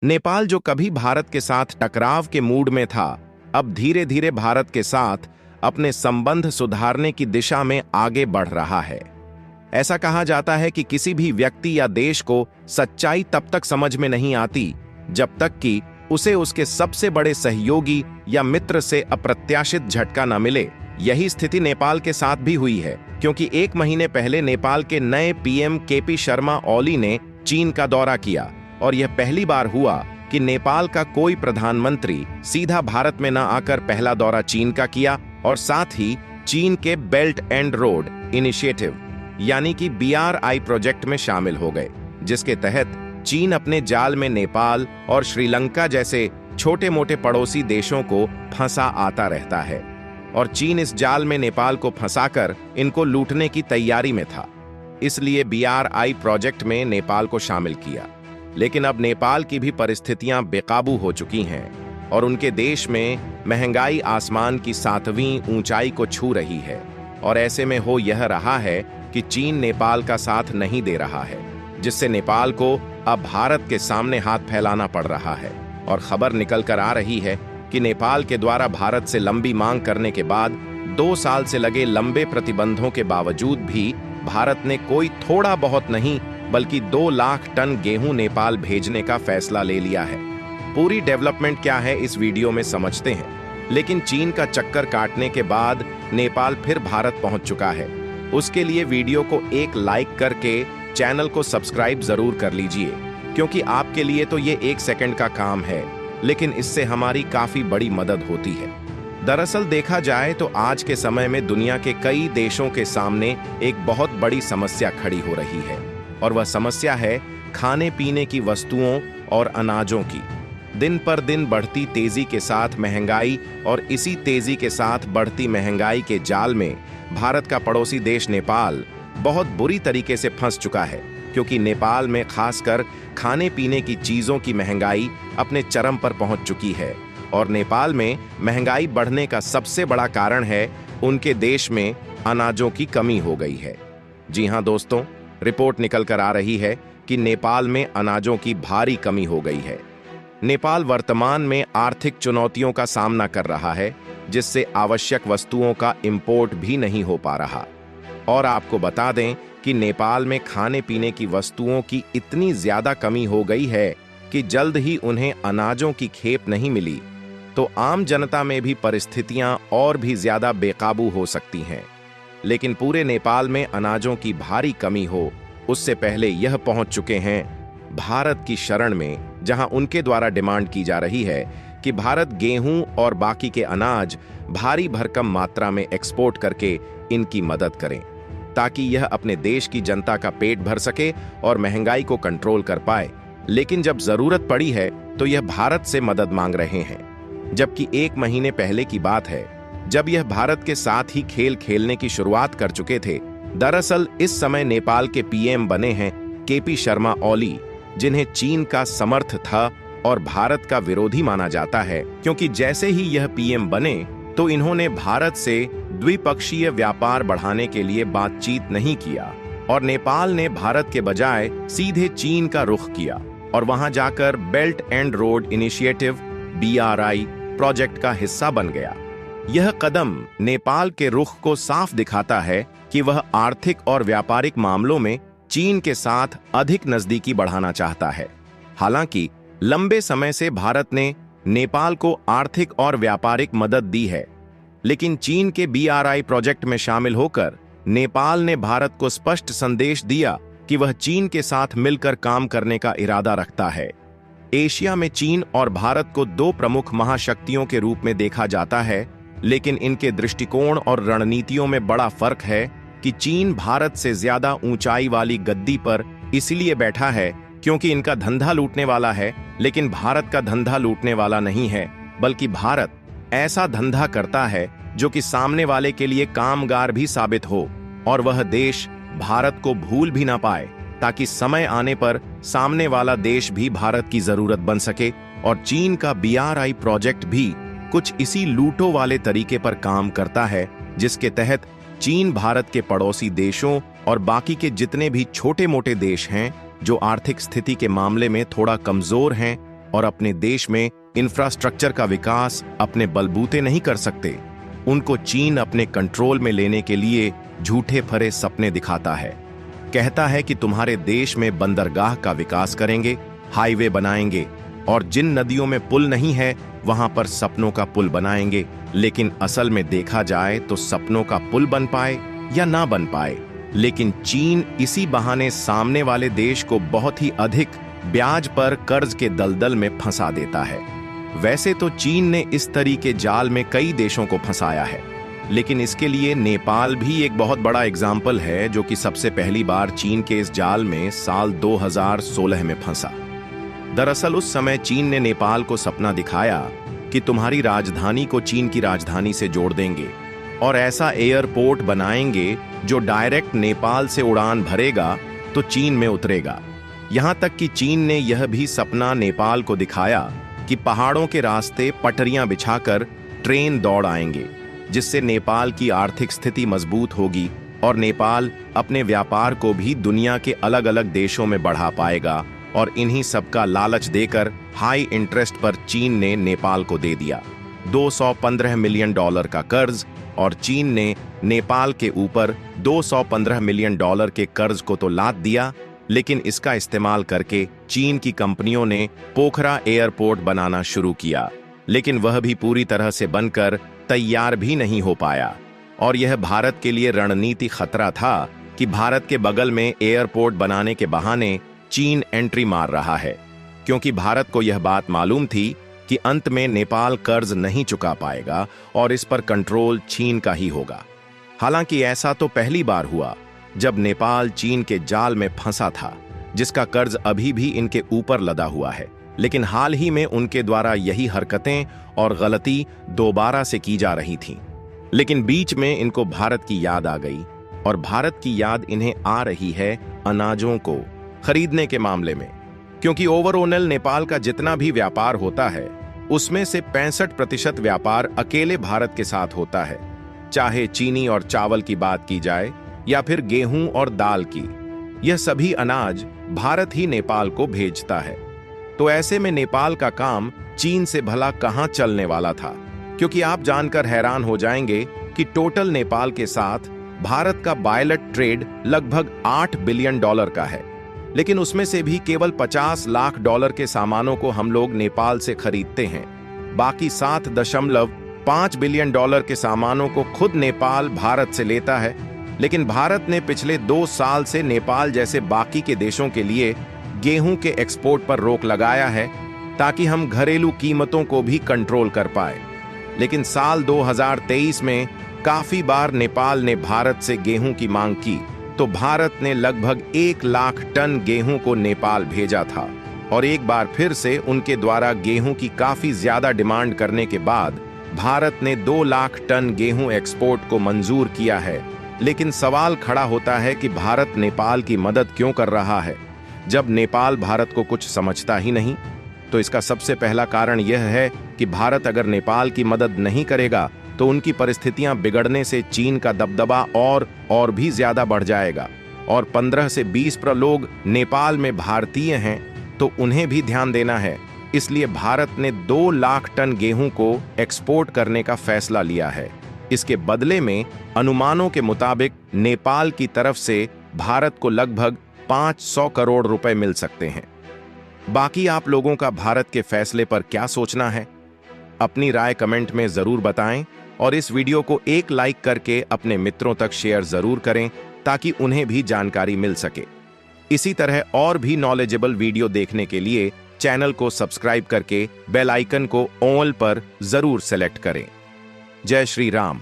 नेपाल जो कभी भारत के साथ टकराव के मूड में था, अब धीरे धीरे भारत के साथ अपने संबंध सुधारने की दिशा में आगे बढ़ रहा है। ऐसा कहा जाता है कि किसी भी व्यक्ति या देश को सच्चाई तब तक समझ में नहीं आती जब तक कि उसे उसके सबसे बड़े सहयोगी या मित्र से अप्रत्याशित झटका न मिले। यही स्थिति नेपाल के साथ भी हुई है, क्योंकि 1 महीने पहले नेपाल के नए पीएम केपी शर्मा ओली ने चीन का दौरा किया और यह पहली बार हुआ कि नेपाल का कोई प्रधानमंत्री सीधा भारत में न आकर पहला दौरा चीन का किया और साथ ही चीन के बेल्ट एंड रोड इनिशिएटिव यानी कि BRI प्रोजेक्ट में शामिल हो गए, जिसके तहत चीन अपने जाल में नेपाल और श्रीलंका जैसे छोटे मोटे पड़ोसी देशों को फंसा आता रहता है और चीन इस जाल में नेपाल को फंसाकर इनको लूटने की तैयारी में था। इसलिए BRI प्रोजेक्ट में नेपाल को शामिल किया। लेकिन अब नेपाल की भी परिस्थितियां बेकाबू हो चुकी हैं और उनके देश में महंगाई आसमान की 7वीं ऊंचाई को छू रही है और ऐसे में हो यह रहा है कि चीन नेपाल का साथ नहीं दे रहा है, जिससे नेपाल को अब भारत के सामने हाथ फैलाना पड़ रहा है। और खबर निकल कर आ रही है कि नेपाल के द्वारा भारत से लंबी मांग करने के बाद 2 साल से लगे लंबे प्रतिबंधों के बावजूद भी भारत ने कोई थोड़ा बहुत नहीं बल्कि 2 लाख टन गेहूं नेपाल भेजने का फैसला ले लिया है। पूरी डेवलपमेंट क्या है इस वीडियो में समझते हैं, लेकिन चीन का चक्कर काटने के बाद नेपाल फिर भारत पहुंच चुका है। उसके लिए वीडियो को एक लाइक करके चैनल को सब्सक्राइब जरूर कर लीजिए, क्योंकि आपके लिए तो ये 1 सेकंड का काम है, लेकिन इससे हमारी काफी बड़ी मदद होती है। दरअसल देखा जाए तो आज के समय में दुनिया के कई देशों के सामने एक बहुत बड़ी समस्या खड़ी हो रही है और वह समस्या है खाने पीने की वस्तुओं और अनाजों की। दिन पर दिन बढ़ती तेजी के साथ महंगाई और इसी तेजी के साथ बढ़ती महंगाई के जाल में भारत का पड़ोसी देश नेपाल बहुत बुरी तरीके से फंस चुका है, क्योंकि नेपाल में खासकर खाने पीने की चीजों की महंगाई अपने चरम पर पहुंच चुकी है और नेपाल में महंगाई बढ़ने का सबसे बड़ा कारण है उनके देश में अनाजों की कमी हो गई है। जी हां दोस्तों, रिपोर्ट निकल कर आ रही है कि नेपाल में अनाजों की भारी कमी हो गई है। नेपाल वर्तमान में आर्थिक चुनौतियों का सामना कर रहा है, जिससे आवश्यक वस्तुओं का इंपोर्ट भी नहीं हो पा रहा। और आपको बता दें कि नेपाल में खाने पीने की वस्तुओं की इतनी ज्यादा कमी हो गई है कि जल्द ही उन्हें अनाजों की खेप नहीं मिली तो आम जनता में भी परिस्थितियां और भी ज्यादा बेकाबू हो सकती हैं। लेकिन पूरे नेपाल में अनाजों की भारी कमी हो उससे पहले यह पहुंच चुके हैं भारत की शरण में, जहां उनके द्वारा डिमांड की जा रही है कि भारत गेहूं और बाकी के अनाज भारी भरकम मात्रा में एक्सपोर्ट करके इनकी मदद करें, ताकि यह अपने देश की जनता का पेट भर सके और महंगाई को कंट्रोल कर पाए। लेकिन जब जरूरत पड़ी है तो यह भारत से मदद मांग रहे हैं, जबकि 1 महीने पहले की बात है जब यह भारत के साथ ही खेल खेलने की शुरुआत कर चुके थे। दरअसल इस समय नेपाल के पीएम बने हैं केपी शर्मा ओली, जिन्हें चीन का समर्थ था और भारत का विरोधी माना जाता है, क्योंकि जैसे ही यह पीएम बने तो इन्होंने भारत से द्विपक्षीय व्यापार बढ़ाने के लिए बातचीत नहीं किया और नेपाल ने भारत के बजाय सीधे चीन का रुख किया और वहां जाकर belt and road initiative BRI project का हिस्सा बन गया। यह कदम नेपाल के रुख को साफ दिखाता है कि वह आर्थिक और व्यापारिक मामलों में चीन के साथ अधिक नजदीकी बढ़ाना चाहता है। हालांकि लंबे समय से भारत ने नेपाल को आर्थिक और व्यापारिक मदद दी है, लेकिन चीन के BRI प्रोजेक्ट में शामिल होकर नेपाल ने भारत को स्पष्ट संदेश दिया कि वह चीन के साथ मिलकर काम करने का इरादा रखता है। एशिया में चीन और भारत को 2 प्रमुख महाशक्तियों के रूप में देखा जाता है, लेकिन इनके दृष्टिकोण और रणनीतियों में बड़ा फर्क है कि चीन भारत से ज्यादा ऊंचाई वाली गद्दी पर इसलिए बैठा है क्योंकि इनका धंधा लूटने वाला है, लेकिन भारत का धंधा लूटने वाला नहीं है, बल्कि भारत ऐसा धंधा करता है जो कि सामने वाले के लिए कामगार भी साबित हो और वह देश भारत को भूल भी ना पाए, ताकि समय आने पर सामने वाला देश भी भारत की जरूरत बन सके। और चीन का BRI प्रोजेक्ट भी कुछ इसी लूटो वाले तरीके पर काम करता है, जिसके तहत चीन भारत के पड़ोसी देशों और बाकी के जितने भी छोटे मोटे देश हैं जो आर्थिक स्थिति के मामले में थोड़ा कमजोर हैं, और अपने देश में इंफ्रास्ट्रक्चर का विकास अपने बलबूते नहीं कर सकते। उनको चीन अपने कंट्रोल में लेने के लिए झूठे फरे सपने दिखाता है। कहता है कि तुम्हारे देश में बंदरगाह का विकास करेंगे, हाईवे बनाएंगे और जिन नदियों में पुल नहीं है वहां पर सपनों का पुल बनाएंगे। लेकिन असल में देखा जाए तो सपनों का पुल बन पाए या ना बन पाए, लेकिन चीन इसी बहाने सामने वाले देश को बहुत ही अधिक ब्याज पर कर्ज के दलदल में फंसा देता है। वैसे तो चीन ने इस तरीके जाल में कई देशों को फंसाया है, लेकिन इसके लिए नेपाल भी एक बहुत बड़ा एग्जाम्पल है, जो कि सबसे पहली बार चीन के इस जाल में साल 2016 में फंसा। दरअसल उस समय चीन ने नेपाल को सपना दिखाया कि तुम्हारी राजधानी को चीन की राजधानी से जोड़ देंगे और ऐसा एयरपोर्ट बनाएंगे जो डायरेक्ट नेपाल से उड़ान भरेगा तो चीन में उतरेगा। यहां तक कि चीन ने यह भी सपना नेपाल को दिखाया कि पहाड़ों के रास्ते पटरियां बिछाकर ट्रेन दौड़ आएंगे, जिससे नेपाल की आर्थिक स्थिति मजबूत होगी और नेपाल अपने व्यापार को भी दुनिया के अलग अलग देशों में बढ़ा पाएगा। और इन्हीं सबका लालच देकर हाई इंटरेस्ट पर चीन ने नेपाल को दे दिया $215 मिलियन का कर्ज, और चीन ने नेपाल के ऊपर $215 मिलियन के कर्ज को तो लाद दिया, लेकिन इसका इस्तेमाल करके चीन की कंपनियों ने पोखरा एयरपोर्ट बनाना शुरू किया, लेकिन वह भी पूरी तरह से बनकर तैयार भी नहीं हो पाया। और यह भारत के लिए रणनीति खतरा था कि भारत के बगल में एयरपोर्ट बनाने के बहाने चीन एंट्री मार रहा है, क्योंकि भारत को यह बात मालूम थी कि अंत में नेपाल कर्ज नहीं चुका पाएगा और इस पर कंट्रोल चीन का ही होगा। हालांकि ऐसा तो पहली बार हुआ जब नेपाल चीन के जाल में फंसा था, जिसका कर्ज अभी भी इनके ऊपर लदा हुआ है। लेकिन हाल ही में उनके द्वारा यही हरकतें और गलती दोबारा से की जा रही थीं। लेकिन बीच में इनको भारत की याद आ गई, और भारत की याद इन्हें आ रही है अनाजों को खरीदने के मामले में, क्योंकि ओवरऑल नेपाल का जितना भी व्यापार होता है उसमें से 65% व्यापार अकेले भारत के साथ होता है, चाहे चीनी और चावल की बात की जाए या फिर गेहूं और दाल की। यह सभी अनाज भारत ही नेपाल को भेजता है। तो ऐसे में नेपाल का काम चीन से भला कहां चलने वाला था, क्योंकि आप जानकर हैरान हो जाएंगे कि टोटल नेपाल के साथ भारत का बायलेट ट्रेड लगभग $8 बिलियन का है, लेकिन उसमें से भी केवल $50 लाख के सामानों को हम लोग नेपाल से खरीदते हैं। बाकी $7.5 बिलियन के सामानों को खुद नेपाल भारत से लेता है। लेकिन भारत ने पिछले 2 साल से नेपाल जैसे बाकी के देशों के लिए गेहूं के एक्सपोर्ट पर रोक लगाया है, ताकि हम घरेलू कीमतों को भी कंट्रोल कर पाए। लेकिन साल 2023 में काफी बार नेपाल ने भारत से गेहूं की मांग की, तो भारत ने लगभग 1 लाख टन गेहूं को नेपाल भेजा था, और एक बार फिर से उनके द्वारा गेहूं की काफी ज्यादा डिमांड करने के बाद भारत ने 2 लाख टन गेहूं एक्सपोर्ट को मंजूर किया है। लेकिन सवाल खड़ा होता है कि भारत नेपाल की मदद क्यों कर रहा है, जब नेपाल भारत को कुछ समझता ही नहीं। तो इसका सबसे पहला कारण यह है कि भारत अगर नेपाल की मदद नहीं करेगा तो उनकी परिस्थितियां बिगड़ने से चीन का दबदबा और भी ज्यादा बढ़ जाएगा। और 15 से 20 लोग नेपाल में भारतीय हैं, तो उन्हें भी ध्यान देना है। इसलिए भारत ने 2 लाख टन गेहूं को एक्सपोर्ट करने का फैसला लिया है। इसके बदले में अनुमानों के मुताबिक नेपाल की तरफ से भारत को लगभग 500 करोड़ रुपए मिल सकते हैं। बाकी आप लोगों का भारत के फैसले पर क्या सोचना है? अपनी राय कमेंट में जरूर बताएं, और इस वीडियो को एक लाइक करके अपने मित्रों तक शेयर जरूर करें, ताकि उन्हें भी जानकारी मिल सके। इसी तरह और भी नॉलेजेबल वीडियो देखने के लिए चैनल को सब्सक्राइब करके बेल आइकन को ऑल पर जरूर सेलेक्ट करें। जय श्री राम।